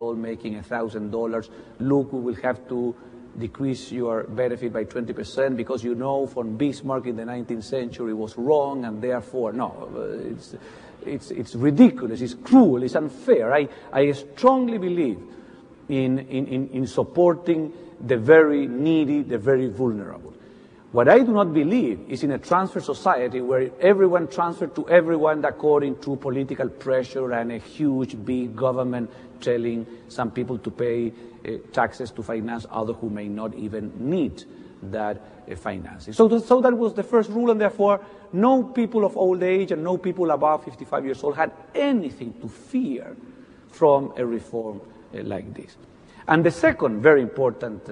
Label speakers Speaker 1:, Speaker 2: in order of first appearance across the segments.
Speaker 1: making $1,000, look, we will have to decrease your benefit by 20% because you know from Bismarck in the 19th century was wrong, and therefore, no, it's ridiculous, it's cruel, it's unfair. I strongly believe in supporting the very needy, the very vulnerable. What I do not believe is in a transfer society where everyone transferred to everyone according to political pressure and a huge, big government telling some people to pay taxes to finance others who may not even need that financing. So that was the first rule, and therefore no people of old age and no people above 55 years old had anything to fear from a reform like this. And the second very important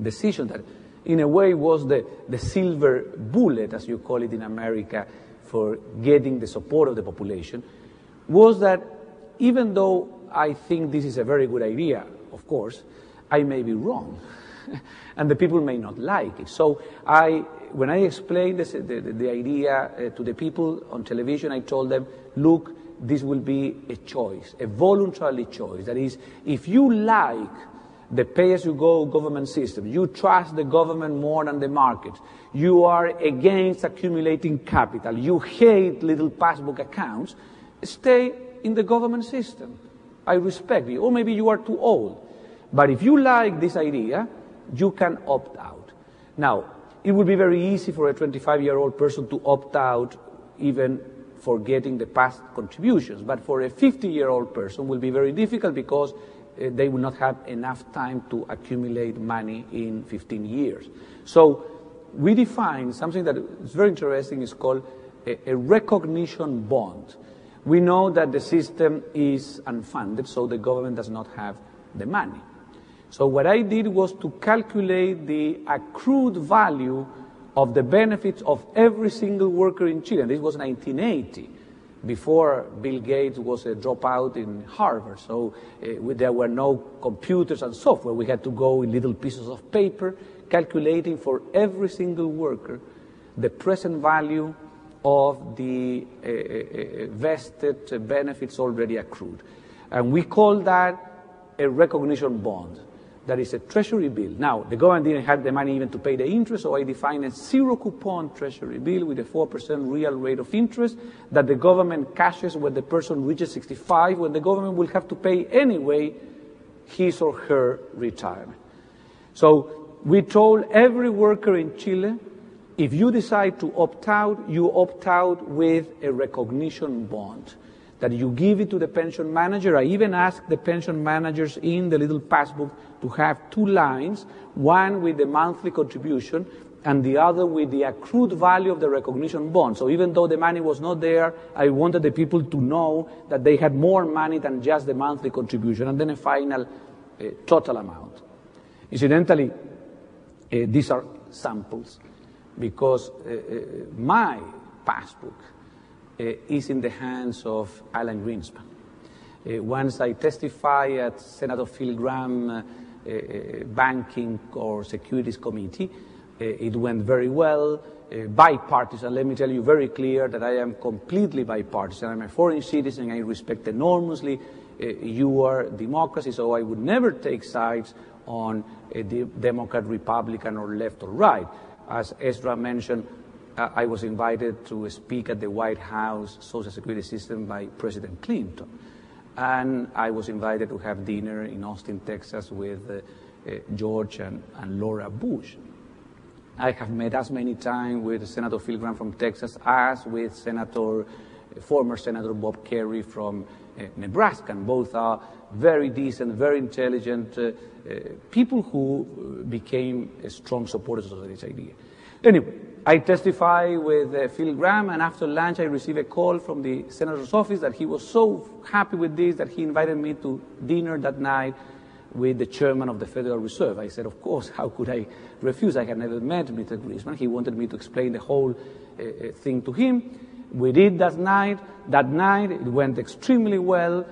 Speaker 1: decision that in a way was the silver bullet, as you call it in America, for getting the support of the population, was that even though I think this is a very good idea, of course, I may be wrong, and the people may not like it. So when I explained the idea to the people on television, I told them, look, this will be a choice, a voluntary choice. That is, if you like the pay-as-you-go government system, you trust the government more than the market, you are against accumulating capital, you hate little passbook accounts, stay in the government system. I respect you. Or maybe you are too old. But if you like this idea, you can opt out. Now, it would be very easy for a 25-year-old person to opt out even for getting the past contributions. But for a 50-year-old person, it will be very difficult because they will not have enough time to accumulate money in 15 years. So we define something that is very interesting. It's called a recognition bond. We know that the system is unfunded, so the government does not have the money. So what I did was to calculate the accrued value of the benefits of every single worker in Chile. And this was 1980, before Bill Gates was a dropout in Harvard. So there were no computers and software. We had to go in little pieces of paper, calculating for every single worker the present value of the vested benefits already accrued. And we call that a recognition bond. That is a treasury bill. Now, the government didn't have the money even to pay the interest, so I defined a zero-coupon treasury bill with a 4% real rate of interest that the government cashes when the person reaches 65, when the government will have to pay anyway his or her retirement. So we told every worker in Chile, if you decide to opt out, you opt out with a recognition bond, that you give it to the pension manager. I even asked the pension managers in the little passbook to have two lines, one with the monthly contribution and the other with the accrued value of the recognition bond. So even though the money was not there, I wanted the people to know that they had more money than just the monthly contribution, and then a final total amount. Incidentally, these are samples, because my passbook is in the hands of Alan Greenspan. Once I testify at Senator Phil Gramm Banking or Securities Committee, it went very well, bipartisan. Let me tell you very clear that I am completely bipartisan. I'm a foreign citizen. I respect enormously your democracy, so I would never take sides on a Democrat, Republican, or left or right. As Ezra mentioned, I was invited to speak at the White House Social Security system by President Clinton. And I was invited to have dinner in Austin, Texas with George and Laura Bush. I have met as many times with Senator Phil Gramm from Texas as with former Senator Bob Kerrey from Nebraska. And both are very decent, very intelligent people who became strong supporters of this idea. Anyway, I testify with Phil Gramm, and after lunch I received a call from the senator's office that he was so happy with this that he invited me to dinner that night with the chairman of the Federal Reserve. I said, of course, how could I refuse? I had never met Mr. Greenspan. He wanted me to explain the whole thing to him. We did that night. That night it went extremely well.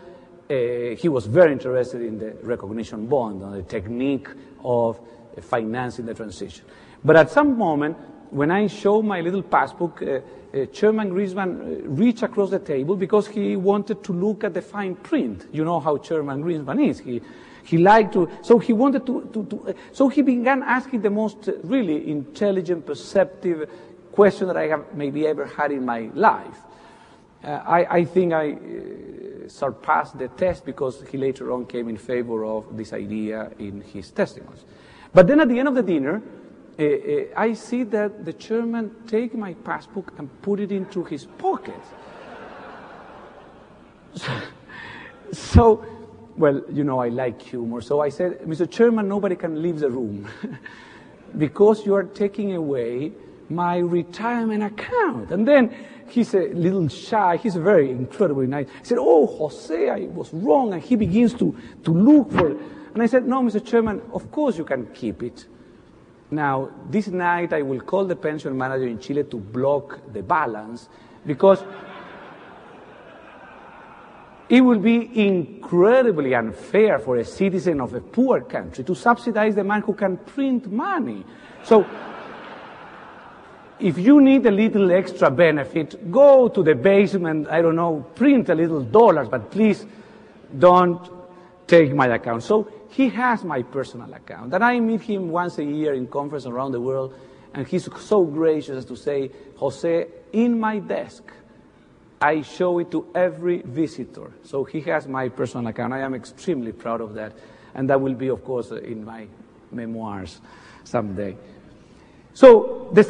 Speaker 1: He was very interested in the recognition bond, on the technique of financing the transition. But at some moment, when I show my little passbook, Chairman Greenspan reached across the table because he wanted to look at the fine print. You know how Chairman Greenspan is. He liked to, so he wanted so he began asking the most really intelligent, perceptive question that I have maybe ever had in my life. I think I surpassed the test because he later on came in favor of this idea in his testimonies. But then at the end of the dinner, I see that the chairman take my passbook and put it into his pocket. So, well, you know, I like humor. So I said, Mr. Chairman, nobody can leave the room because you are taking away my retirement account. And then he's a little shy. He's very incredibly nice. He said, oh, Jose, I was wrong. And he begins to look for it. And I said, no, Mr. Chairman, of course you can keep it. Now, this night I will call the pension manager in Chile to block the balance because it will be incredibly unfair for a citizen of a poor country to subsidize the man who can print money. So, if you need a little extra benefit, go to the basement, I don't know, print a little dollars, but please don't take my account. So he has my personal account. And I meet him once a year in conference around the world, and he's so gracious as to say, Jose, in my desk, I show it to every visitor. So he has my personal account. I am extremely proud of that. And that will be, of course, in my memoirs someday. So the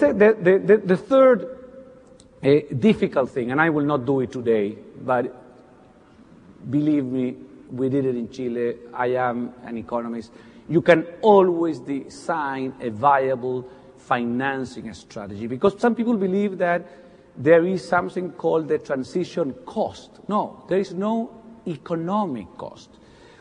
Speaker 1: third difficult thing, and I will not do it today, but believe me, we did it in Chile. I am an economist. You can always design a viable financing strategy because some people believe that there is something called the transition cost. No, there is no economic cost.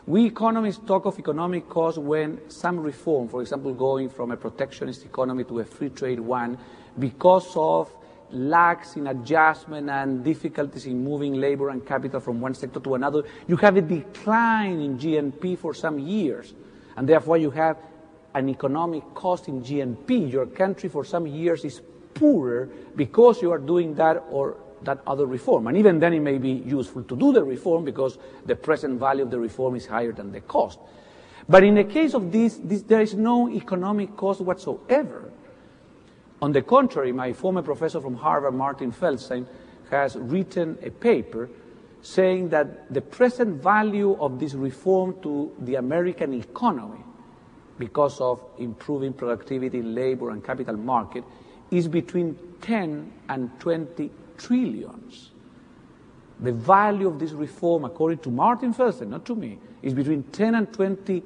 Speaker 1: We economists talk of economic cost when some reform, for example, going from a protectionist economy to a free trade one, because of lacks in adjustment and difficulties in moving labor and capital from one sector to another, you have a decline in GNP for some years. And therefore you have an economic cost in GNP. Your country for some years is poorer because you are doing that or that other reform. And even then it may be useful to do the reform because the present value of the reform is higher than the cost. But in the case of this there is no economic cost whatsoever. On the contrary, my former professor from Harvard, Martin Feldstein, has written a paper saying that the present value of this reform to the American economy, because of improving productivity in labor and capital market, is between 10 and 20 trillions. The value of this reform, according to Martin Feldstein, not to me, is between 10 and 20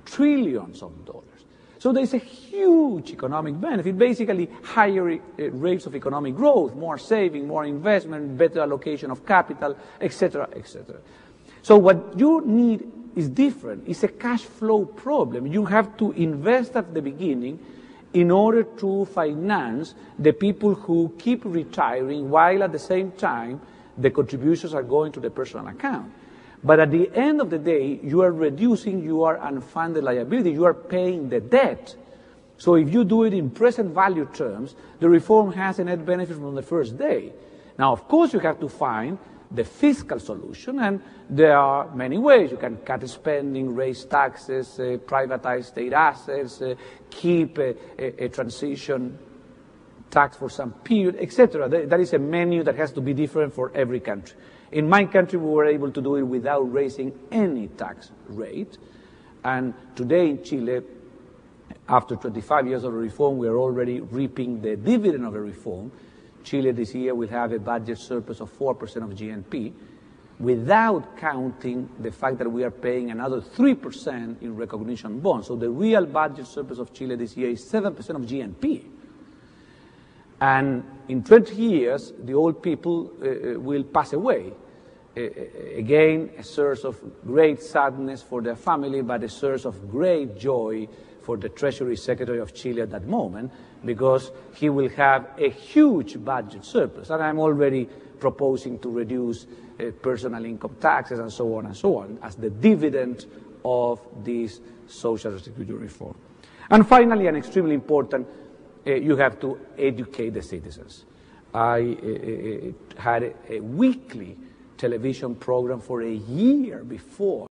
Speaker 1: trillions of dollars. So there is a huge economic benefit, basically higher rates of economic growth, more saving, more investment, better allocation of capital, etc., etc. So what you need is different. It's a cash flow problem. You have to invest at the beginning in order to finance the people who keep retiring while at the same time the contributions are going to the personal account. But at the end of the day, you are reducing your unfunded liability. You are paying the debt. So if you do it in present value terms, the reform has a net benefit from the first day. Now, of course, you have to find the fiscal solution, and there are many ways. You can cut spending, raise taxes, privatize state assets, keep a transition tax for some period, etc. That is a menu that has to be different for every country. In my country, we were able to do it without raising any tax rate. And today in Chile, after 25 years of reform, we are already reaping the dividend of a reform. Chile this year will have a budget surplus of 4% of GNP, without counting the fact that we are paying another 3% in recognition bonds. So the real budget surplus of Chile this year is 7% of GNP. And in 20 years, the old people will pass away. Again, a source of great sadness for their family, but a source of great joy for the Treasury Secretary of Chile at that moment, because he will have a huge budget surplus. And I'm already proposing to reduce personal income taxes and so on, as the dividend of this social security reform. And finally, and extremely important, you have to educate the citizens. I had a weekly television program for a year before